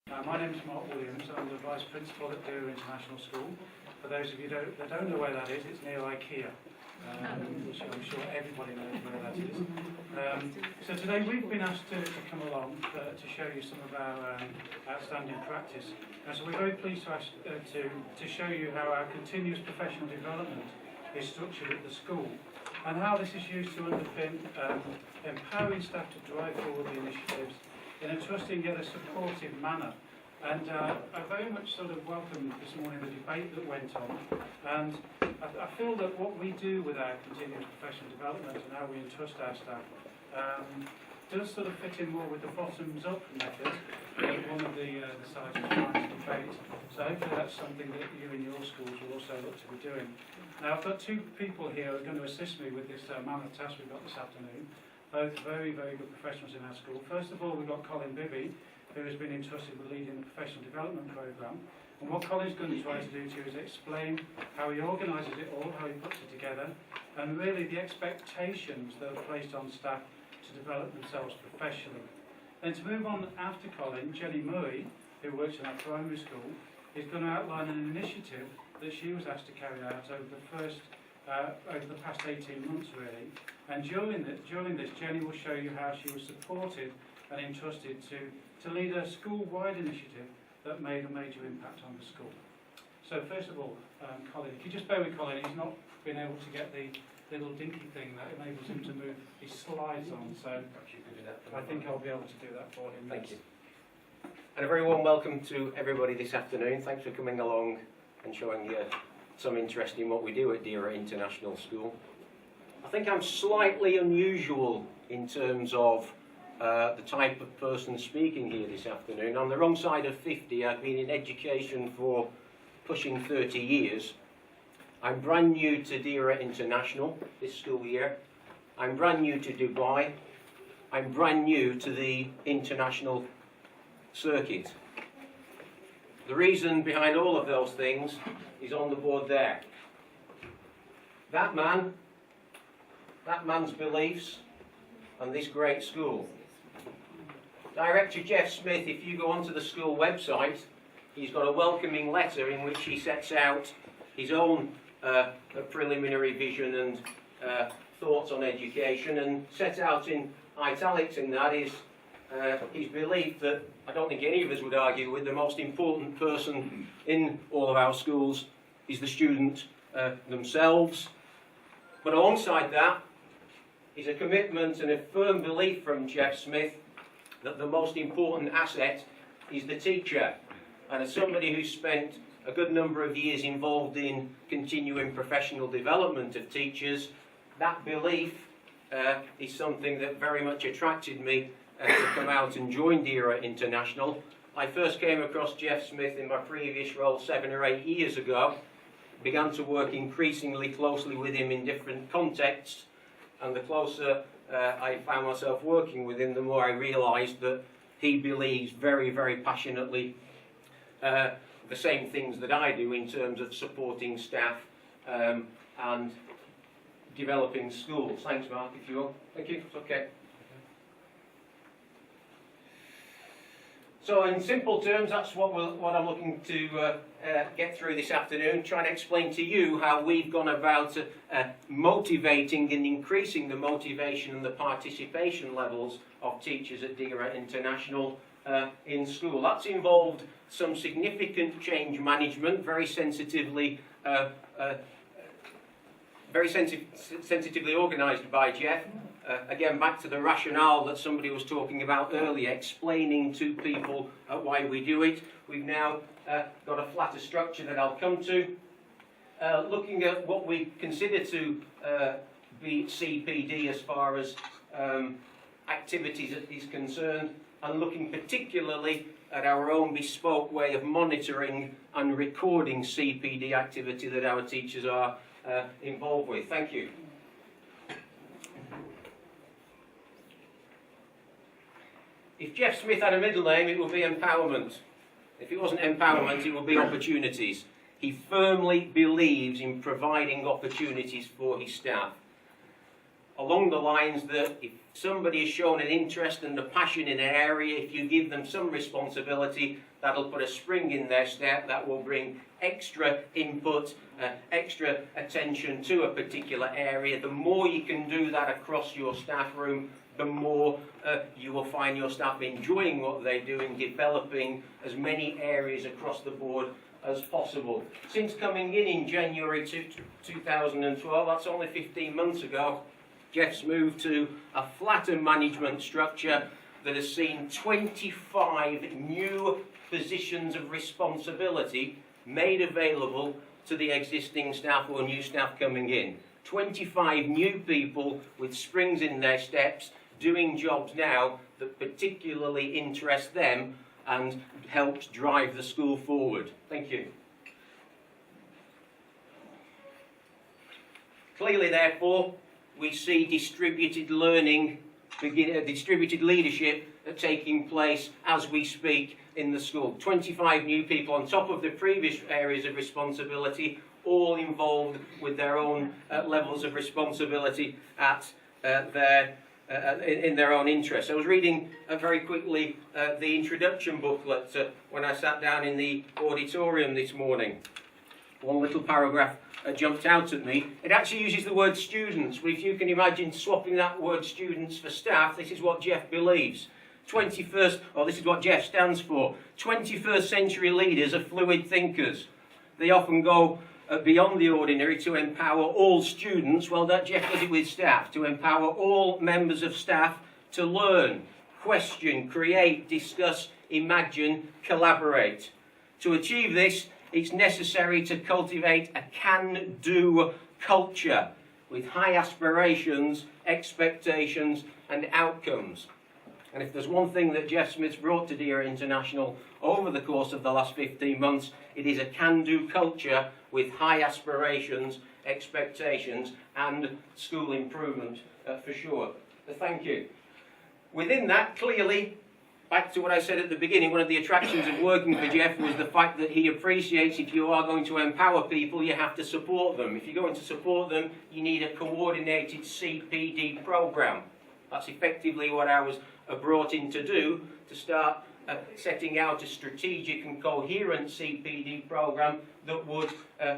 My name is Mark Williams. I'm the Vice Principal at Deira International School. For those of you that don't know where that is, it's near IKEA, which I'm sure everybody knows where that is. So today we've been asked to come along to show you some of our outstanding practice. So we're very pleased to show you how our continuous professional development is structured at the school and how this is used to underpin empowering staff to drive forward the initiatives in a trusting yet a supportive manner. And I very much sort of welcomed this morning the debate that went on, and I feel that what we do with our continuous professional development and how we entrust our staff does sort of fit in more with the bottoms-up method that one of the sides was trying to debate. So hopefully that's something that you in your schools will also look to be doing. Now I've got two people here who are going to assist me with this mammoth task we've got this afternoon. Both very, very good professionals in our school. First of all, we've got Colin Bibby, who has been entrusted with leading the professional development programme. And what Colin's going to try to do to you is explain how he organises it all, how he puts it together, and really the expectations that are placed on staff to develop themselves professionally. Then to move on after Colin, Jenny Murray, who works in our primary school, is going to outline an initiative that she was asked to carry out over the past 18 months really. And during this, Jenny will show you how she was supported and entrusted to lead a school-wide initiative that made a major impact on the school. So first of all, Colin, if you just bear with Colin, he's not been able to get the little dinky thing that enables him to move his slides on, so I think I'll be able to do that for him. Thank you. And a very warm welcome to everybody this afternoon. Thanks for coming along and showing some interest in what we do at Deira International School. I think I'm slightly unusual in terms of the type of person speaking here this afternoon. On the wrong side of 50, I've been in education for pushing 30 years. I'm brand new to Deira International this school year. I'm brand new to Dubai. I'm brand new to the international circuit. The reason behind all of those things is on the board there. That man's beliefs, and this great school. Director Jeff Smith, if you go onto the school website, he's got a welcoming letter in which he sets out his own preliminary vision and thoughts on education, and set out in italics in that is his belief that, I don't think any of us would argue with, the most important person in all of our schools is the student themselves. But alongside that is a commitment and a firm belief from Jeff Smith that the most important asset is the teacher. And as somebody who's spent a good number of years involved in continuing professional development of teachers, that belief is something that very much attracted me to come out and join Deira International. I first came across Jeff Smith in my previous role 7 or 8 years ago, began to work increasingly closely with him in different contexts, and the closer I found myself working with him, the more I realised that he believes very, very passionately the same things that I do in terms of supporting staff and developing schools. Thanks, Mark, if you will. Thank you. It's okay. So in simple terms, that's what I'm looking to get through this afternoon, trying to explain to you how we've gone about motivating and increasing the motivation and the participation levels of teachers at Deira International in school. That's involved some significant change management, very sensitively organised by Jeff. Again, back to the rationale that somebody was talking about earlier, explaining to people why we do it. We've now got a flatter structure that I'll come to. Looking at what we consider to be CPD as far as activities is concerned, and looking particularly at our own bespoke way of monitoring and recording CPD activity that our teachers are involved with. Thank you. If Jeff Smith had a middle name, it would be empowerment. If it wasn't empowerment, it would be opportunities. He firmly believes in providing opportunities for his staff. Along the lines that if somebody has shown an interest and a passion in an area, if you give them some responsibility, that'll put a spring in their step, that will bring extra input, extra attention to a particular area. The more you can do that across your staff room, the more you will find your staff enjoying what they do and developing as many areas across the board as possible. Since coming in January 2012, that's only 15 months ago, Jeff's moved to a flatter management structure that has seen 25 new positions of responsibility made available to the existing staff or new staff coming in. 25 new people with springs in their steps doing jobs now that particularly interest them and helps drive the school forward. Thank you. Clearly, therefore, we see distributed learning, distributed leadership taking place as we speak in the school. 25 new people on top of the previous areas of responsibility, all involved with their own levels of responsibility at in their own interests. I was reading very quickly the introduction booklet when I sat down in the auditorium this morning. One little paragraph jumped out at me. It actually uses the word students. Well, if you can imagine swapping that word students for staff, this is what Jeff believes. 21st, or this is what Jeff stands for. 21st century leaders are fluid thinkers. They often go beyond the ordinary to empower all students. Well, that Jeff does it with staff, to empower all members of staff to learn, question, create, discuss, imagine, collaborate. To achieve this, it's necessary to cultivate a can-do culture with high aspirations, expectations, and outcomes. And if there's one thing that Jeff Smith's brought to Deira International over the course of the last 15 months, it is a can-do culture with high aspirations, expectations, and school improvement for sure. So thank you. Within that, clearly, back to what I said at the beginning, one of the attractions of working for Jeff was the fact that he appreciates if you are going to empower people, you have to support them. If you're going to support them, you need a coordinated CPD programme. That's effectively what I was brought in to do, to start setting out a strategic and coherent CPD programme that would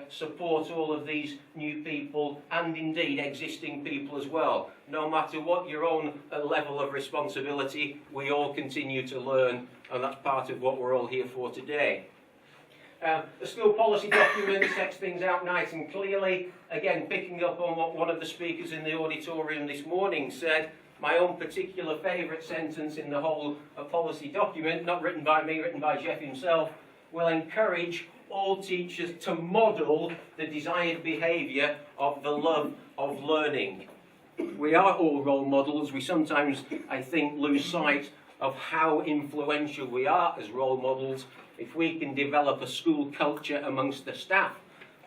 support all of these new people and indeed existing people as well. No matter what your own level of responsibility, we all continue to learn, and that's part of what we're all here for today. The school policy document sets things out nice and clearly. Again, picking up on what one of the speakers in the auditorium this morning said, my own particular favourite sentence in the whole policy document, not written by me, written by Jeff himself, will encourage all teachers to model the desired behaviour of the love of learning. We are all role models. We sometimes, I think, lose sight of how influential we are as role models. If we can develop a school culture amongst the staff,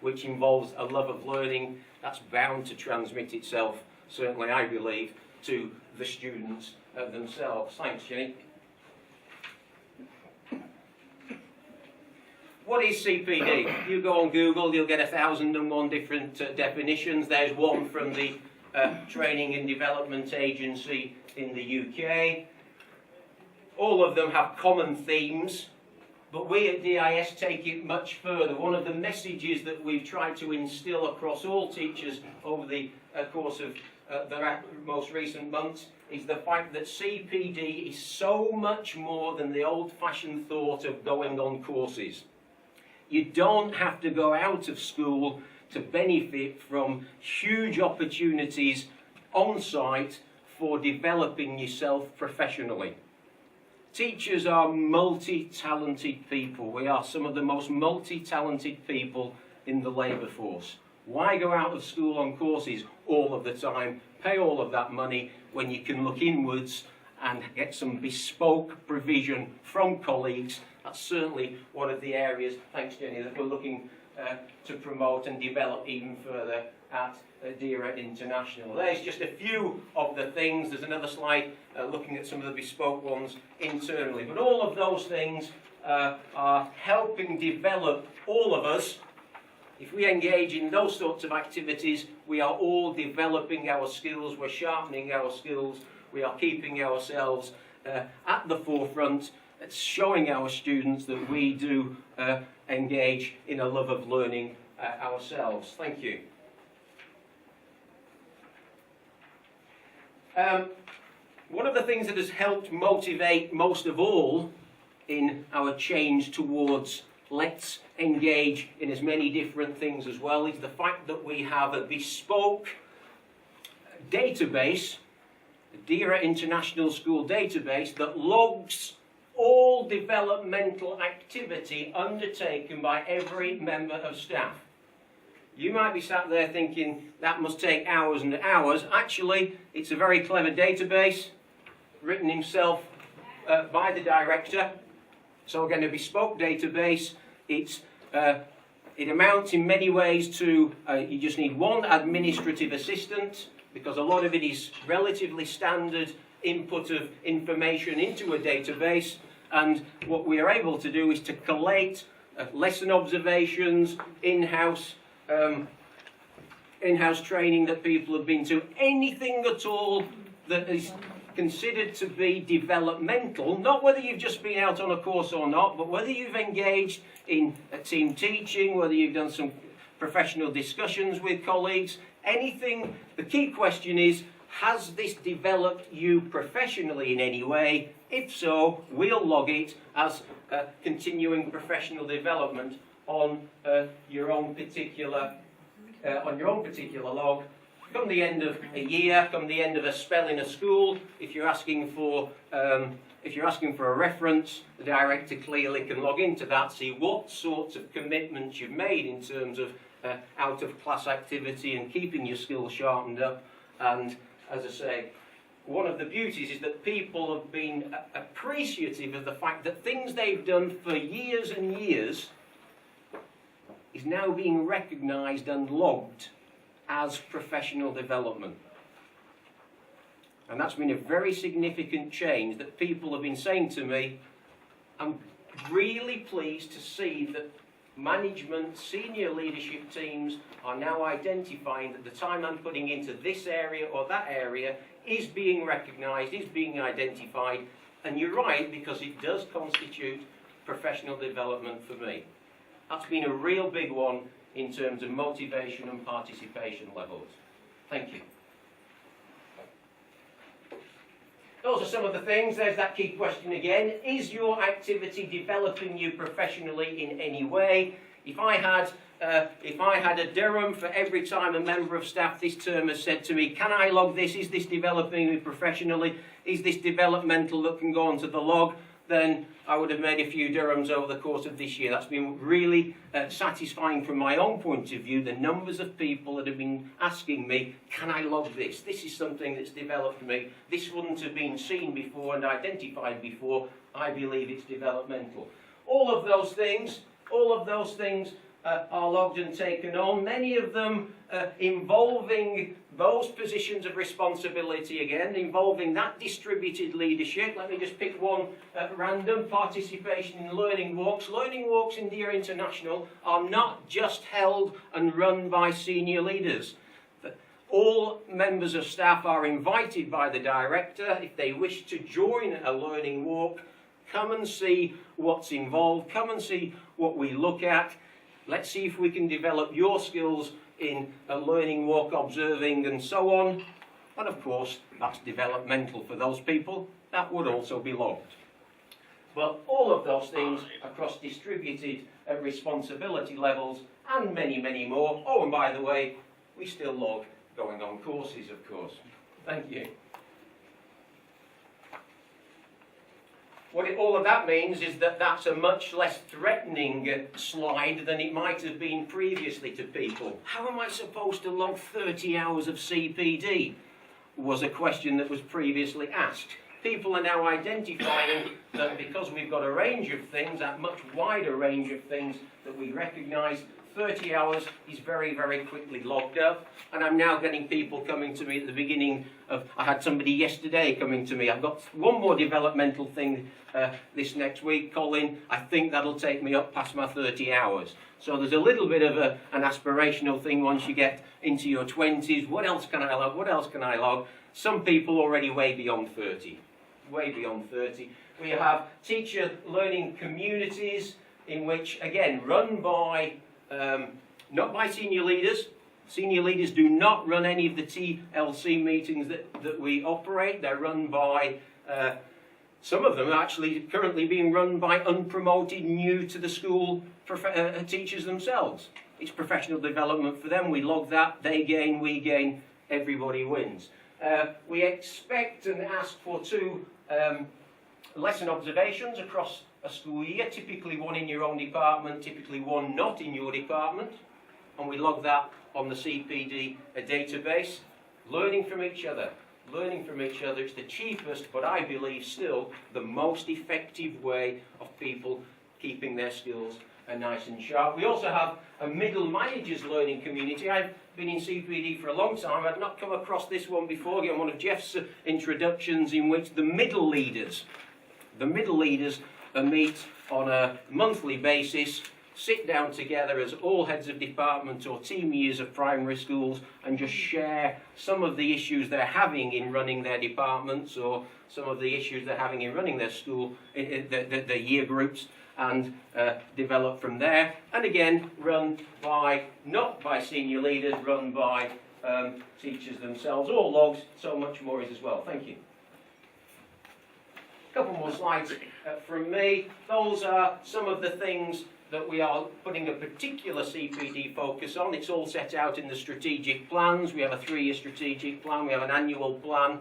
which involves a love of learning, that's bound to transmit itself, certainly I believe, to the students themselves. Thanks, Jenny. What is CPD? You go on Google, you'll get 1,001 different definitions. There's one from the Training and Development Agency in the UK. All of them have common themes, but we at DIS take it much further. One of the messages that we've tried to instill across all teachers over the course of the most recent months is the fact that CPD is so much more than the old-fashioned thought of going on courses. You don't have to go out of school to benefit from huge opportunities on site for developing yourself professionally. Teachers are multi-talented people. We are some of the most multi-talented people in the labour force. Why go out of school on courses all of the time, pay all of that money when you can look inwards and get some bespoke provision from colleagues? That's certainly one of the areas, thanks Jenny, that we're looking to promote and develop even further at Deira International. There's just a few of the things. There's another slide looking at some of the bespoke ones internally. But all of those things are helping develop all of us. If we engage in those sorts of activities, we are all developing our skills, we're sharpening our skills, we are keeping ourselves at the forefront, showing our students that we do engage in a love of learning ourselves. Thank you. One of the things that has helped motivate most of all in our change towards let's engage in as many different things as well is the fact that we have a bespoke database, the Deira International School database, that logs all developmental activity undertaken by every member of staff. You might be sat there thinking that must take hours and hours. Actually, it's a very clever database written himself by the director. So again, a bespoke database. It amounts in many ways to you just need one administrative assistant, because a lot of it is relatively standard input of information into a database. And what we are able to do is to collate lesson observations, in-house training that people have been to, anything at all that is considered to be developmental, not whether you've just been out on a course or not, but whether you've engaged in team teaching, whether you've done some professional discussions with colleagues, anything. The key question is, has this developed you professionally in any way? If so, we'll log it as continuing professional development on your own particular log. Come the end of a year, come the end of a spell in a school, if you're asking for a reference, the director clearly can log into that, see what sorts of commitments you've made in terms of out-of-class activity and keeping your skills sharpened up. And as I say, one of the beauties is that people have been appreciative of the fact that things they've done for years and years is now being recognised and logged as professional development. And that's been a very significant change that people have been saying to me. I'm really pleased to see that management, senior leadership teams are now identifying that the time I'm putting into this area or that area is being recognised, is being identified. And you're right, because it does constitute professional development for me. That's been a real big one in terms of motivation and participation levels. Thank you. Those are some of the things. There's that key question again. Is your activity developing you professionally in any way? If I had a dirham for every time a member of staff this term has said to me, can I log this? Is this developing me professionally? Is this developmental that can go onto the log? Then I would have made a few dirhams over the course of this year. That's been really satisfying from my own point of view, the numbers of people that have been asking me, can I log this? This is something that's developed me. This wouldn't have been seen before and identified before. I believe it's developmental. All of those things are logged and taken on, many of them involving those positions of responsibility again, involving that distributed leadership. Let me just pick one at random: participation in learning walks. Learning walks in Deira International are not just held and run by senior leaders. All members of staff are invited by the director, if they wish to join a learning walk, come and see what's involved, come and see what we look at. Let's see if we can develop your skills in a learning walk, observing and so on. And of course, that's developmental for those people. That would also be logged. But all of those things across distributed responsibility levels and many, many more. Oh, and by the way, we still log going on courses, of course. Thank you. What all of that means is that that's a much less threatening slide than it might have been previously to people. How am I supposed to log 30 hours of CPD? Was a question that was previously asked. People are now identifying that because we've got a range of things, that much wider range of things that we recognise, 30 hours is very, very quickly logged up. And I'm now getting people coming to me at the beginning of, I had somebody yesterday coming to me, I've got one more developmental thing this next week, Colin, I think that'll take me up past my 30 hours. So there's a little bit of an aspirational thing once you get into your 20s. What else can I log? What else can I log? some people already way beyond 30. Way beyond 30. We have teacher learning communities in which, again, run by, not by senior leaders. Senior leaders do not run any of the TLC meetings that we operate. They're run by, some of them are actually currently being run by unpromoted, new to the school teachers themselves. It's professional development for them. We log that, they gain, we gain, everybody wins. We expect and ask for 2 lesson observations across a school year, typically 1 in your own department, typically 1 not in your department, and we log that on the CPD database. Learning from each other. Learning from each other. It's the cheapest, but I believe still the most effective way of people keeping their skills nice and sharp. We also have a middle managers learning community. I've been in CPD for a long time. I've not come across this one before. Again, one of Jeff's introductions, in which the middle leaders meet on a monthly basis, sit down together as all heads of department or team years of primary schools, and just share some of the issues they're having in running their departments, or some of the issues they're having in running their school, the year groups, and develop from there. And again, run by, not by senior leaders, run by teachers themselves. All logs, so much more is as well. Thank you. A couple more slides from me. Those are some of the things that we are putting a particular CPD focus on. It's all set out in the strategic plans. We have a 3-year strategic plan. We have an annual plan.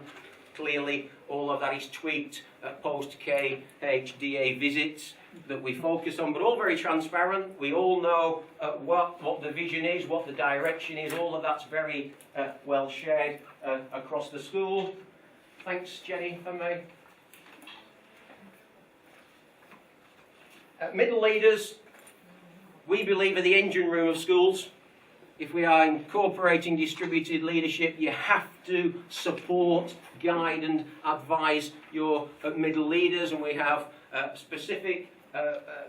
Clearly, all of that is tweaked at post-KHDA visits that we focus on, but all very transparent. We all know what the vision is, what the direction is. All of that's very well shared across the school. Thanks, Jenny, for me. Middle leaders, we believe, are the engine room of schools. If we are incorporating distributed leadership, you have to support, guide and advise your middle leaders, and we have a specific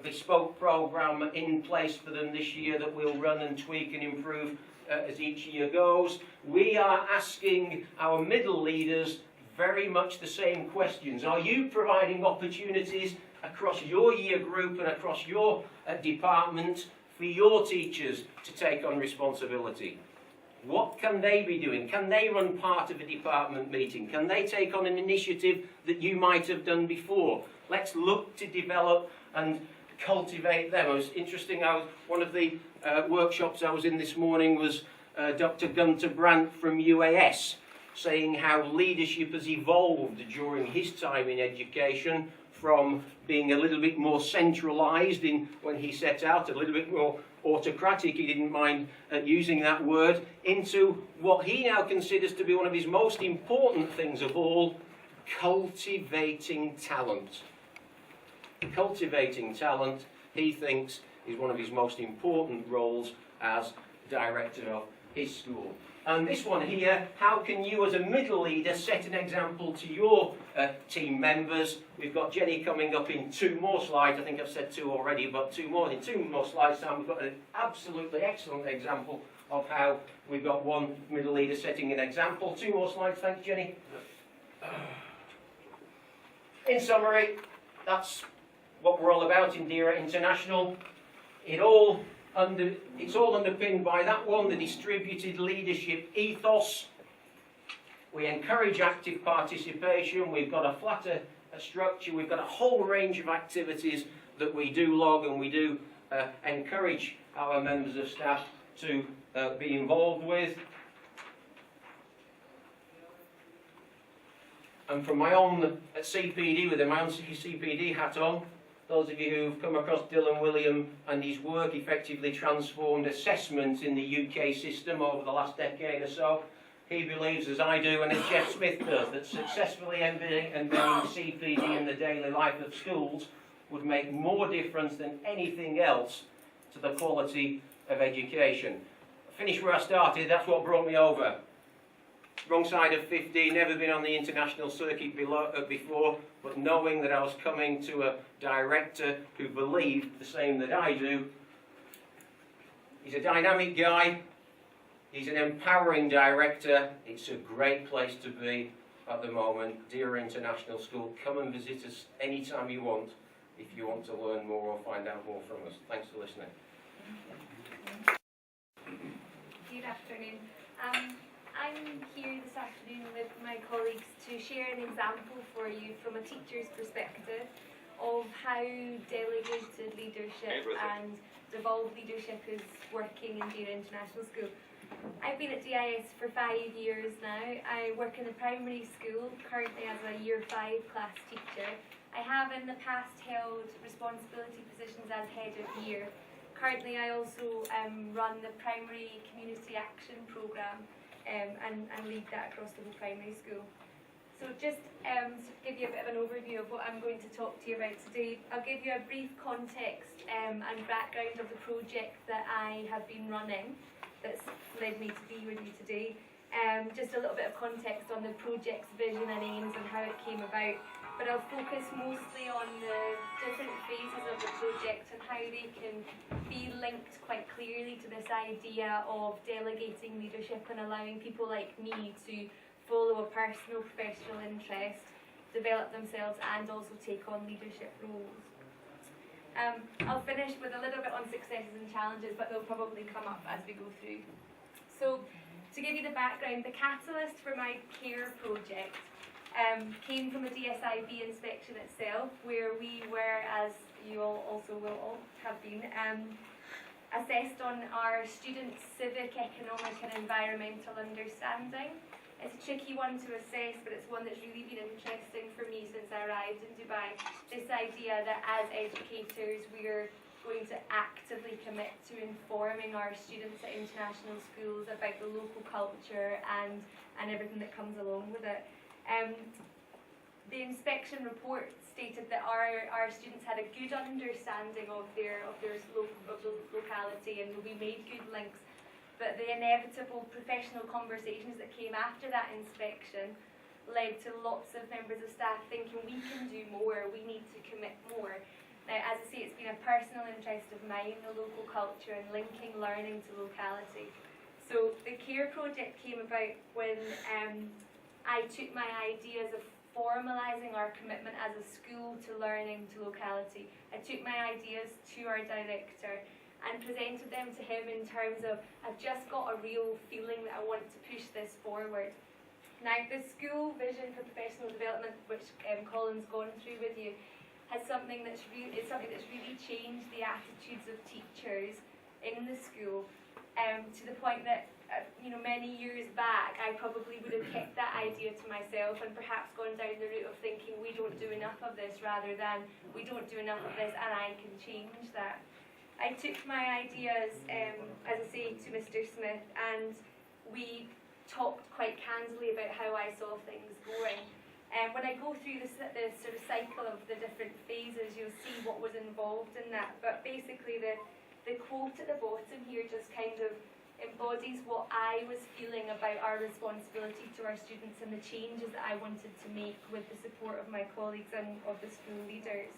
bespoke programme in place for them this year that we'll run and tweak and improve as each year goes. We are asking our middle leaders very much the same questions. Are you providing opportunities across your year group and across your department for your teachers to take on responsibility? What can they be doing? Can they run part of a department meeting? Can they take on an initiative that you might have done before? Let's look to develop and cultivate them. It was interesting, one of the workshops I was in this morning was Dr. Gunter Brandt from UAS, saying how leadership has evolved during his time in education, from being a little bit more centralised in when he set out, a little bit more autocratic, he didn't mind using that word, into what he now considers to be one of his most important things of all, cultivating talent. Cultivating talent, he thinks, is one of his most important roles as director of his school. And this one here, how can you as a middle leader set an example to your team members? We've got Jenny coming up in 2 more slides. I think I've said 2 already, but 2 more slides time. We've got an absolutely excellent example of how we've got one middle leader setting an example. 2 more slides, thanks Jenny. In summary, that's what we're all about in Deira International. It's all underpinned by that one, the distributed leadership ethos. We encourage active participation. We've got a flatter structure. We've got a whole range of activities that we do log, and we do encourage our members of staff to be involved with. And from my own CPD, with my own CPD hat on, those of you who've come across Dylan William and his work effectively transformed assessment in the UK system over the last decade or so, he believes, as I do and as Jeff Smith does, that successfully embedding CPD in the daily life of schools would make more difference than anything else to the quality of education. I finished where I started. That's what brought me over. Wrong side of 50, never been on the international circuit before, but knowing that I was coming to a director who believed the same that I do. He's a dynamic guy. He's an empowering director. It's a great place to be at the moment. Deira International School. Come and visit us anytime you want if you want to learn more or find out more from us. Thanks for listening. Good afternoon. I'm here this afternoon with my colleagues to share an example for you from a teacher's perspective of how delegated leadership and devolved leadership is working in Deira International School. I've been at DIS for 5 years now. I work in a primary school, currently as a Year 5 class teacher. I have in the past held responsibility positions as head of year. Currently I also run the primary community action programme and lead that across the whole primary school. So just to give you a bit of an overview of what I'm going to talk to you about today, I'll give you a brief context and background of the project that I have been running that's led me to be with you today. Just a little bit of context on the project's vision and aims and how it came about. But I'll focus mostly on the different phases of the project and how they can be linked quite clearly to this idea of delegating leadership and allowing people like me to follow a personal professional interest, develop themselves and also take on leadership roles. I'll finish with a little bit on successes and challenges, but they'll probably come up as we go through. So, to give you the background, the catalyst for my CARE project came from a DSIB inspection itself, where we were, as you all also will all have been, assessed on our students' civic, economic and environmental understanding. It's a tricky one to assess, but it's one that's really been interesting for me since I arrived in Dubai. This idea that as educators we're going to actively commit to informing our students at international schools about the local culture and everything that comes along with it. The inspection report stated that our students had a good understanding of the locality, and we made good links. But the inevitable professional conversations that came after that inspection led to lots of members of staff thinking we can do more, we need to commit more. Now, as I say, it's been a personal interest of mine, the local culture and linking learning to locality. So the CARE project came about when I took my ideas of formalising our commitment as a school to learning to locality. I took my ideas to our director and presented them to him in terms of, I've just got a real feeling that I want to push this forward. Now, the school vision for professional development, which Colin's gone through with you, has something that's really changed the attitudes of teachers in the school, to the point that many years back I probably would have kept that idea to myself and perhaps gone down the route of thinking we don't do enough of this, rather than we don't do enough of this and I can change that. I took my ideas, as I say, to Mr. Smith, and we talked quite candidly about how I saw things going. When I go through the sort of cycle of the different phases, you'll see what was involved in that. But basically, the quote at the bottom here just kind of embodies what I was feeling about our responsibility to our students and the changes that I wanted to make with the support of my colleagues and of the school leaders.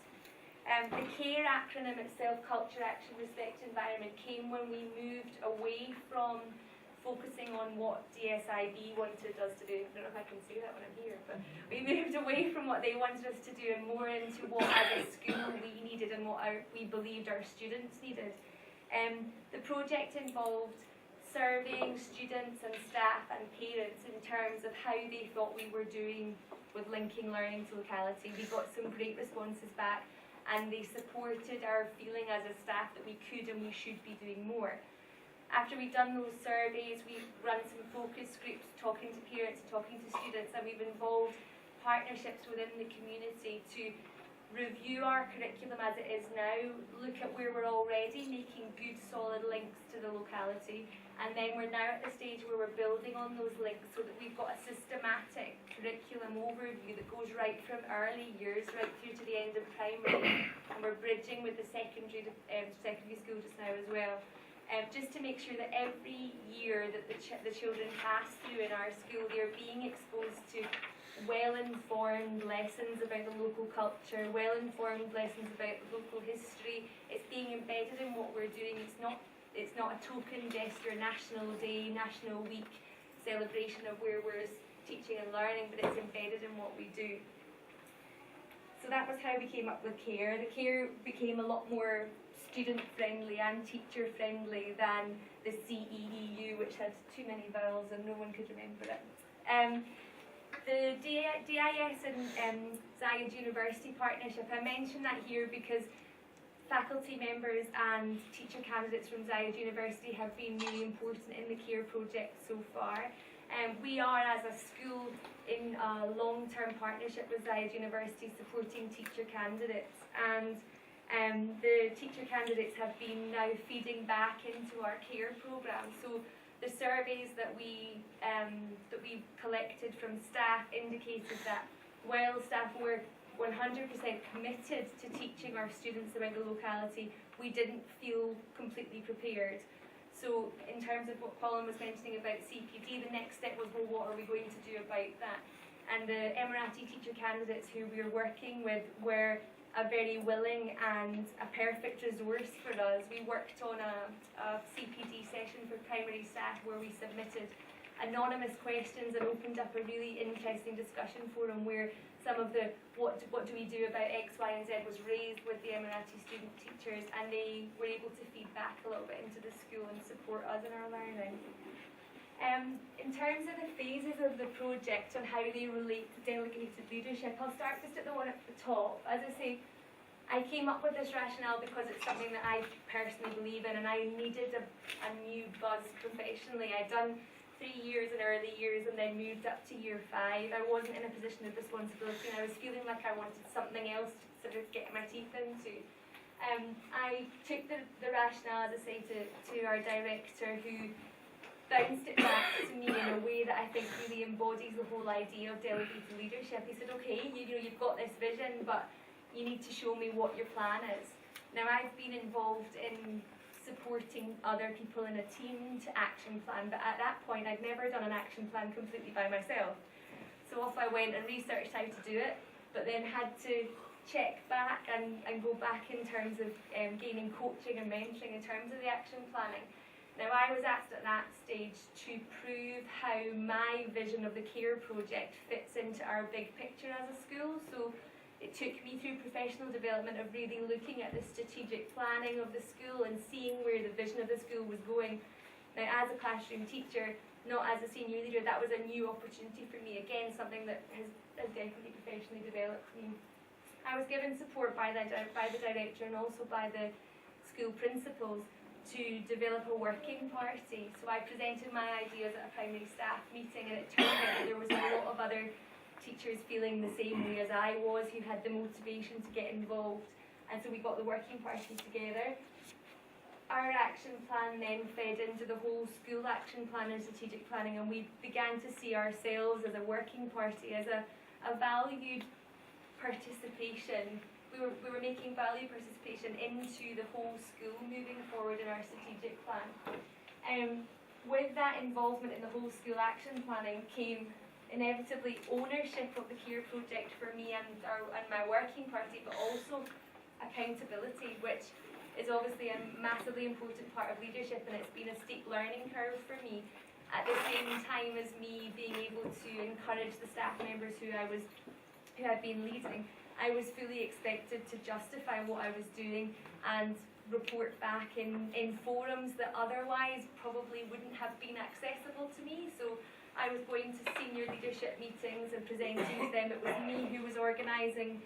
The CARE acronym itself, Culture, Action, Respect, Environment, came when we moved away from focusing on what DSIB wanted us to do. I don't know if I can say that when I'm here, but we moved away from what they wanted us to do and more into what as a school we needed and what we believed our students needed. The project involved surveying students and staff and parents in terms of how they thought we were doing with linking learning to locality. We got some great responses back, and they supported our feeling as a staff that we could and we should be doing more. After we've done those surveys, we've run some focus groups talking to parents, talking to students, and we've involved partnerships within the community to review our curriculum as it is now, look at where we're already making good solid links to the locality, and then we're now at the stage where we're building on those links so that we've got a systematic curriculum overview that goes right from early years right through to the end of primary, and we're bridging with the secondary school just now as well. Just to make sure that every year that the children pass through in our school, they're being exposed to well-informed lessons about the local culture, well-informed lessons about local history. It's being embedded in what we're doing. It's not it's not a token gesture, national day, national week celebration of where we're teaching and learning, but it's embedded in what we do. So that was how we came up with CARE. The CARE became a lot more student-friendly and teacher-friendly than the CEEU, which had too many vowels and no one could remember it. The DIS and Zayed University partnership, I mention that here because faculty members and teacher candidates from Zayed University have been really important in the CARE project so far. We are, as a school, in a long-term partnership with Zayed University supporting teacher candidates, and the teacher candidates have been now feeding back into our CARE programme. So the surveys that we collected from staff indicated that while staff were 100% committed to teaching our students about the locality, we didn't feel completely prepared. So in terms of what Colin was mentioning about CPD, the next step was, well, what are we going to do about that? And the Emirati teacher candidates who we were working with were a very willing and a perfect resource for us. We worked on a CPD session for primary staff where we submitted anonymous questions and opened up a really interesting discussion forum where some of the what do we do about X, Y and Z was raised with the Emirati student teachers, and they were able to feed back a little bit into the school and support us in our learning. In terms of the phases of the project and how they relate to delegated leadership, I'll start just at the one at the top. As I say, I came up with this rationale because it's something that I personally believe in, and I needed a new buzz professionally. I'd done 3 years in early years and then moved up to year 5. I wasn't in a position of responsibility and I was feeling like I wanted something else to sort of get my teeth into. I took the rationale, as I say, to our director, who bounced it back to me in a way that I think really embodies the whole idea of delegated leadership. He said, okay, you've got this vision, but you need to show me what your plan is. Now, I've been involved in supporting other people in a team to action plan, but at that point I'd never done an action plan completely by myself. So off I went and researched how to do it, but then had to check back and go back in terms of gaining coaching and mentoring in terms of the action planning. Now, I was asked at that stage to prove how my vision of the CARE project fits into our big picture as a school. So it took me through professional development of really looking at the strategic planning of the school and seeing where the vision of the school was going. Now, as a classroom teacher, not as a senior leader, that was a new opportunity for me. Again, something that has definitely professionally developed me. I was given support by the director and also by the school principals to develop a working party. So I presented my ideas at a primary staff meeting, and it turned out that there was a lot of other teachers feeling the same way as I was, who had the motivation to get involved, and so we got the working party together. Our action plan then fed into the whole school action plan and strategic planning, and we began to see ourselves as a working party, as a valued participation. We were making value participation into the whole school moving forward in our strategic plan. With that involvement in the whole school action planning came inevitably ownership of the CARE project for me and my working party, but also accountability, which is obviously a massively important part of leadership, and it's been a steep learning curve for me. At the same time as me being able to encourage the staff members who I'd been leading, I was fully expected to justify what I was doing and report back in forums that otherwise probably wouldn't have been accessible to me. So I was going to senior leadership meetings and presenting to them. It was me who was organising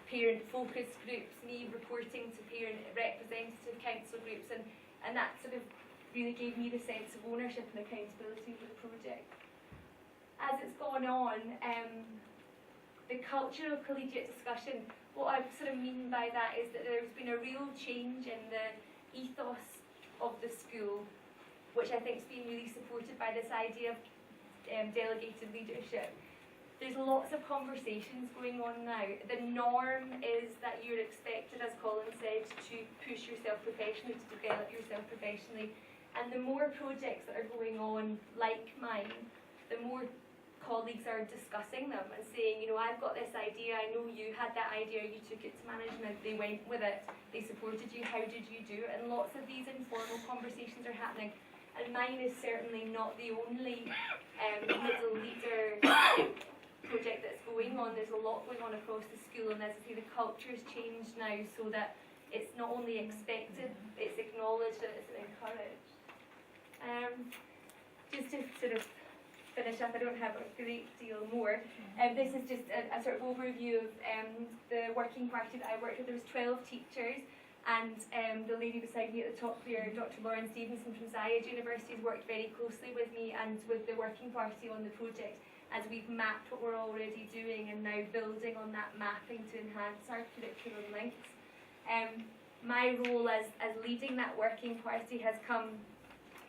parent focus groups, me reporting to parent representative council groups, and that sort of really gave me the sense of ownership and accountability for the project. As it's gone on, the culture of collegiate discussion, what I sort of mean by that is that there's been a real change in the ethos of the school, which I think has been really supported by this idea of delegated leadership. There's lots of conversations going on now. The norm is that you're expected, as Colin said, to push yourself professionally, to develop yourself professionally. And the more projects that are going on like mine, the more colleagues are discussing them and saying, you know, I've got this idea, I know you had that idea, you took it to management, they went with it, they supported you, how did you do it? And lots of these informal conversations are happening. And mine is certainly not the only middle leader project that's going on. There's a lot going on across the school, and as I say, the culture's changed now so that it's not only expected, it's acknowledged and it's encouraged. Just to sort of finish up, I don't have a great deal more. This is just a sort of overview of the working party that I worked with. There was 12 teachers, and the lady beside me at the top there, Dr. Lauren Stevenson from Zayed University, has worked very closely with me and with the working party on the project as we've mapped what we're already doing and now building on that mapping to enhance our curriculum links. My role as leading that working party has come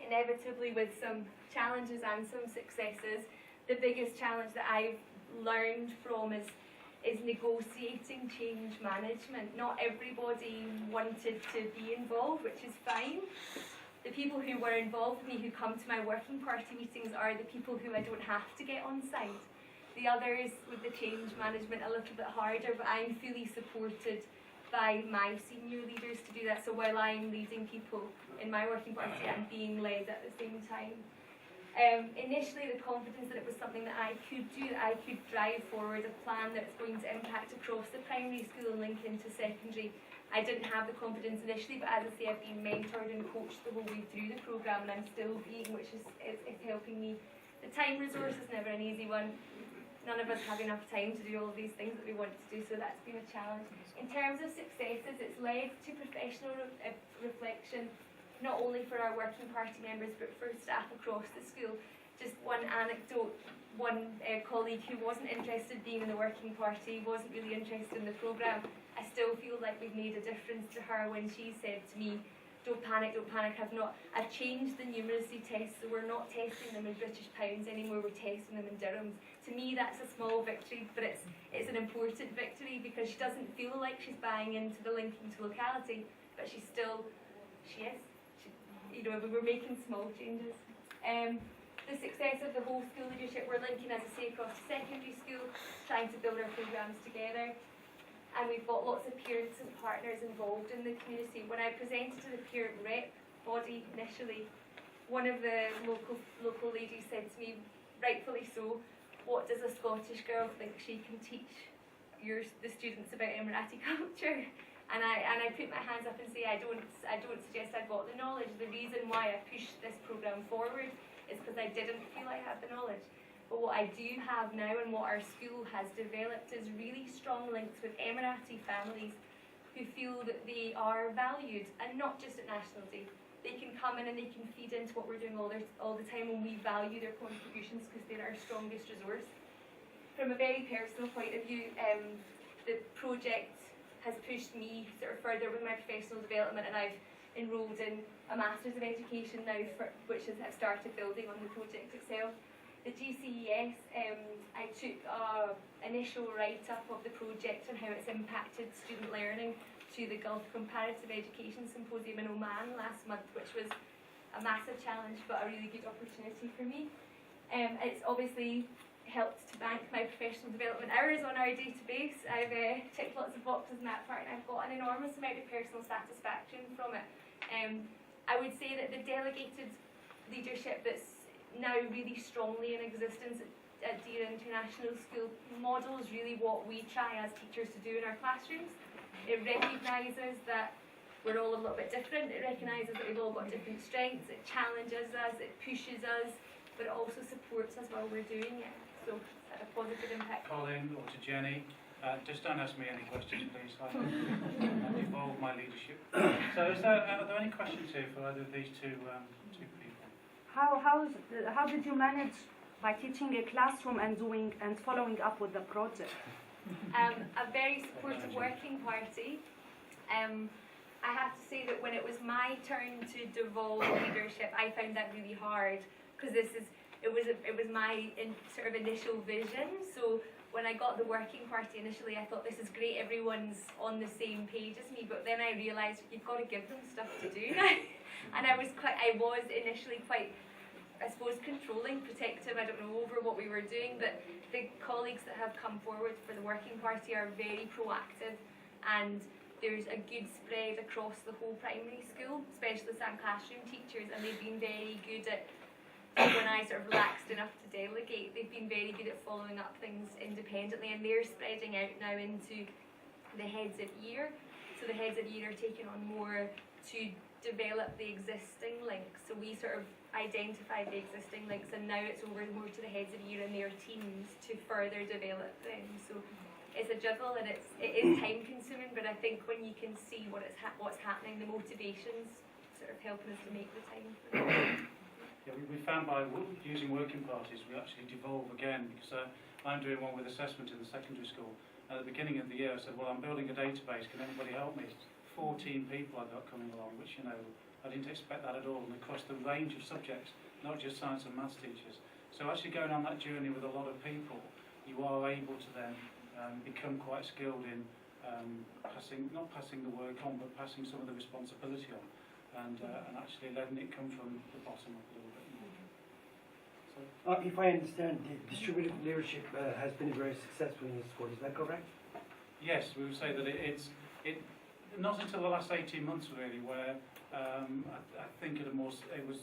inevitably with some challenges and some successes. The biggest challenge that I've learned from is negotiating change management. Not everybody wanted to be involved, which is fine. The people who were involved with me, who come to my working party meetings, are the people who I don't have to get on site. The others, with the change management, a little bit harder, but I'm fully supported by my senior leaders to do that. So while I'm leading people in my working party, I'm being led at the same time. Initially, the confidence that it was something that I could do, that I could drive forward a plan that's going to impact across the primary school and link into secondary. I didn't have the confidence initially, but as I say, I've been mentored and coached the whole way through the programme, and I'm still being, which is helping me. The time resource is never an easy one. None of us have enough time to do all of these things that we want to do, so that's been a challenge. In terms of successes, it's led to professional reflection, not only for our working party members, but for staff across the school. Just one anecdote, one colleague who wasn't interested in being in the working party, wasn't really interested in the programme, I still feel like we've made a difference to her when she said to me, don't panic, I've changed the numeracy tests, so we're not testing them in British pounds anymore, we're testing them in dirhams. To me, that's a small victory, but it's an important victory because she doesn't feel like she's buying into the linking to locality, but she is. You know, we're making small changes. The success of the whole school leadership, we're linking, as I say, across the secondary school, trying to build our programmes together. And we've got lots of parents and partners involved in the community. When I presented to the parent rep body initially, one of the local ladies said to me, rightfully so, what does a Scottish girl think she can teach the students about Emirati culture? And I put my hands up and say I don't suggest I've got the knowledge. The reason why I pushed this programme forward is because I didn't feel I had the knowledge. But what I do have now and what our school has developed is really strong links with Emirati families who feel that they are valued, and not just at National Day. They can come in and they can feed into what we're doing all the time, and we value their contributions because they're our strongest resource. From a very personal point of view, the project has pushed me sort of further with my professional development, and I've enrolled in a Masters of Education now, which I've started building on the project itself. The GCES, I took an initial write-up of the project and how it's impacted student learning to the Gulf Comparative Education Symposium in Oman last month, which was a massive challenge but a really good opportunity for me. It's obviously helped to bank my professional development hours on our database. I've ticked lots of boxes in that part, and I've got an enormous amount of personal satisfaction from it. I would say that the delegated leadership that's now really strongly in existence at Deira International School models really what we try as teachers to do in our classrooms. It recognises that we're all a little bit different, it recognises that we've all got different strengths, it challenges us, it pushes us, but it also supports us while we're doing it. So it's had a positive impact. Colin or to Jenny, just don't ask me any questions, please. I devolve my leadership. So are there any questions here for either of these two people? How did you manage by teaching a classroom and following up with the project? A very supportive working party. I have to say that when it was my turn to devolve leadership, I found that really hard because it was my sort of initial vision. So when I got the working party initially, I thought this is great, everyone's on the same page as me. But then I realised you've got to give them stuff to do now. And I was initially quite I suppose, controlling, protective, I don't know, over what we were doing, but the colleagues that have come forward for the working party are very proactive, and there's a good spread across the whole primary school, specialists and classroom teachers, and they've been very good at, when I sort of relaxed enough to delegate, they've been very good at following up things independently, and they're spreading out now into the heads of year. So the heads of year are taking on more to develop the existing links. So we sort of identified the existing links, and now it's over more to the heads of year and their teams to further develop them. So it's a juggle, and it is time consuming, but I think when you can see what's happening, the motivations sort of helping us to make the time for it. Yeah, we found by using working parties, we actually devolve again, because I'm doing one with assessment in the secondary school. At the beginning of the year, I said, well, I'm building a database, can anybody help me? 14 people I got coming along, which, you know, I didn't expect that at all, and across the range of subjects, not just science and maths teachers. So actually going on that journey with a lot of people, you are able to then become quite skilled in not passing the work on, but passing some of the responsibility on, and actually letting it come from the bottom up a little bit more. So, If I understand, the distributed leadership has been very successful in the school. Is that correct? yes, we would say that it's not until the last 18 months really, where I think it was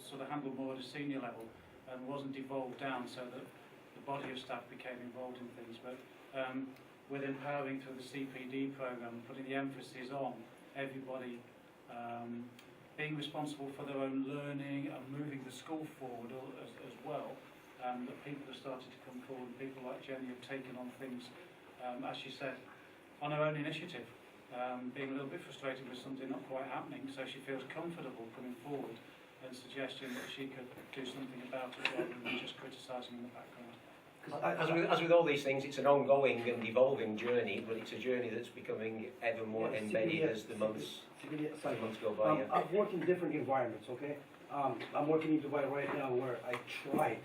sort of handled more at a senior level and wasn't devolved down, so that the body of staff became involved in things. But with empowering through the CPD programme, putting the emphasis on everybody being responsible for their own learning and moving the school forward as well, that people have started to come forward. People like Jenny have taken on things, as she said, on her own initiative, being a little bit frustrated with something not quite happening, so she feels comfortable coming forward and suggesting that she could do something about it rather than just criticising in the background. As with all these things, it's an ongoing and evolving journey, but it's a journey that's becoming ever more embedded as the months go by. I've worked in different environments, okay? I'm working in Dubai right now where I tried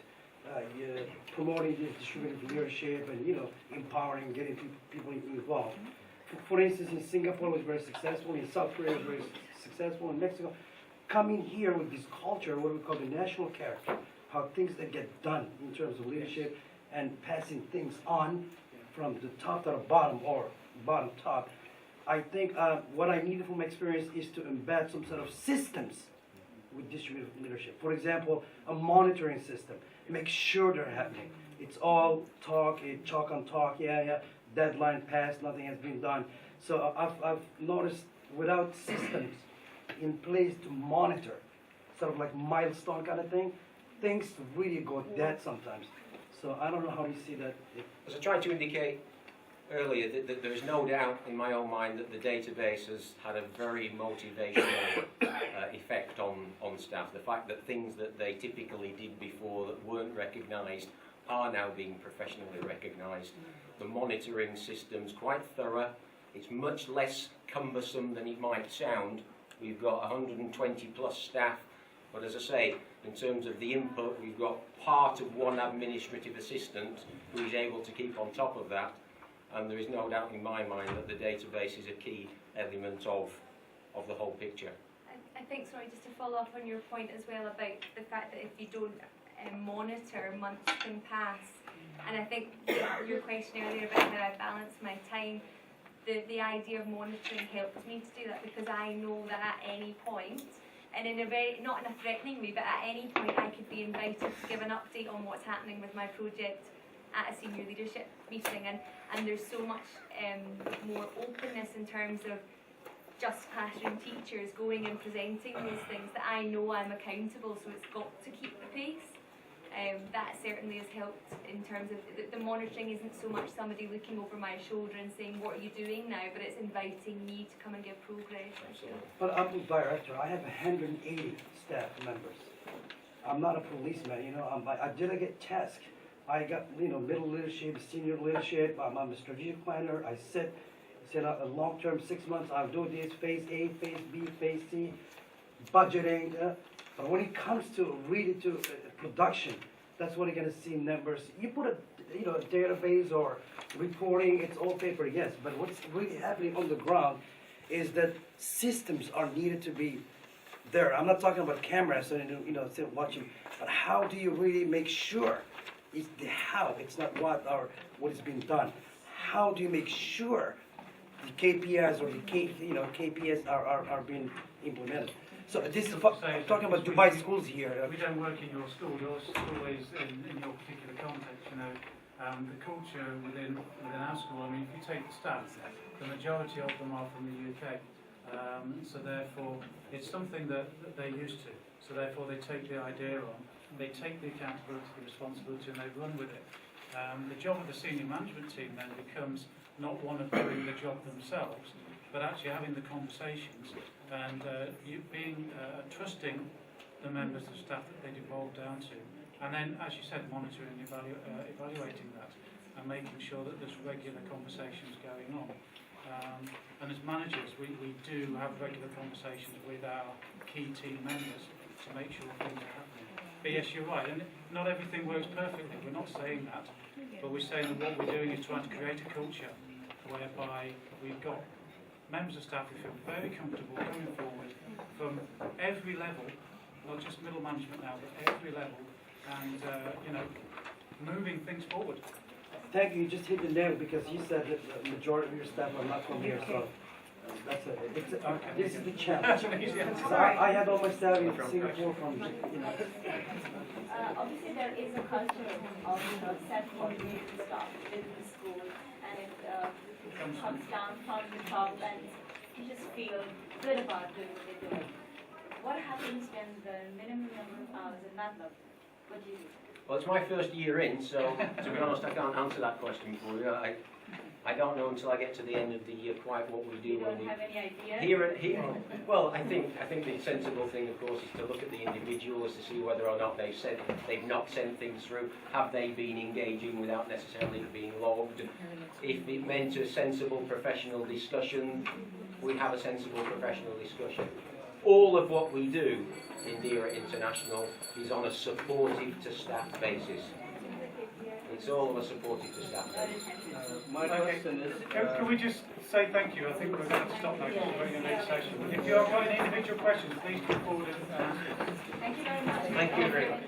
promoting this distributed leadership and, you know, empowering, getting people involved. For instance, in Singapore it was very successful, in South Korea it was very successful, in Mexico. Coming here with this culture, what we call the national character, how things that get done in terms of leadership and passing things on from the top to the bottom or bottom top. I think what I needed from experience is to embed some sort of systems with distributed leadership. For example, a monitoring system. Make sure they're happening. It's all talk, chalk on talk, deadline passed, nothing has been done. So I've noticed without systems in place to monitor, sort of like milestone kind of thing, things really go dead sometimes. So I don't know how you see that. As I tried to indicate earlier, that there is no doubt in my own mind that the database has had a very motivational effect on staff. The fact that things that they typically did before that weren't recognised are now being professionally recognised. The monitoring system's quite thorough. It's much less cumbersome than it might sound. We've got 120 plus staff, but as I say, in terms of the input, we've got part of one administrative assistant who is able to keep on top of that, and there is no doubt in my mind that the database is a key element of the whole picture. I think, sorry, just to follow up on your point as well about the fact that if you don't monitor, months can pass. And I think your question earlier about how I balance my time, the idea of monitoring helps me to do that, because I know that at any point, and in a very, not in a threatening way, but at any point I could be invited to give an update on what's happening with my project at a senior leadership meeting, and there's so much more openness in terms of just classroom teachers going and presenting those things that I know I'm accountable, so it's got to keep the pace. That certainly has helped in terms of the monitoring isn't so much somebody looking over my shoulder and saying, what are you doing now, but it's inviting me to come and give progress. But I'm the director. I have 180 staff members. I'm not a policeman, you know. I delegate tasks. I got, you know, middle leadership, senior leadership. I'm a strategic planner. I set up a long-term 6 months. I'll do this, phase A, phase B, phase C, budgeting. But when it comes to really to production, that's when you're going to see numbers. You put a database or reporting, it's all paper, yes. But what's really happening on the ground is that systems are needed to be there. I'm not talking about cameras, so still watching. But how do you really make sure? It's the how. It's not what is being done. How do you make sure the KPIs or the KPIs are being implemented? So this is talking about Dubai schools here. We don't work in your school. Your school is in your particular context. The culture within our school. I mean, if you take the stats, the majority of them are from the UK. So therefore, it's something that they're used to. So therefore, they take the idea on, they take the accountability, the responsibility, and they run with it. The job of the senior management team then becomes not one of doing the job themselves, but actually having the conversations and you being trusting the members of staff that they devolve down to, and then, as you said, monitoring and evaluating that, and making sure that there's regular conversations going on. And as managers, we do have regular conversations with our key team members to make sure things are happening. But yes, you're right, and not everything works perfectly. We're not saying that, but we're saying that what we're doing is trying to create a culture whereby we've got members of staff who feel very comfortable coming forward from every level, not just middle management now, but every level, and moving things forward. Thank you. You just hit the nail because you said that the majority of your staff are not from here, so that's this is the challenge. So I had all my staff in Singapore from. Obviously, there is a culture of self-motivated stuff within the school, and it comes down from the top, and you just feel good about doing what they're doing. What happens when the minimum number of hours is not met? What do you do? Well, it's my first year in, so to be honest, I can't answer that question for you. I don't know until I get to the end of the year quite what we do. You don't have any idea? Here. Well, I think the sensible thing, of course, is to look at the individuals to see whether or not they've not sent things through. Have they been engaging without necessarily being logged? If it meant a sensible professional discussion, we have a sensible professional discussion. All of what we do in Deira International is on a supportive to staff basis. It's all on a supportive to staff basis. My question is... Can we just say thank you? I think we're going to have to stop now because we're in the next session. If you have got any individual questions, please come forward and ask. Thank you very much. Thank you very much.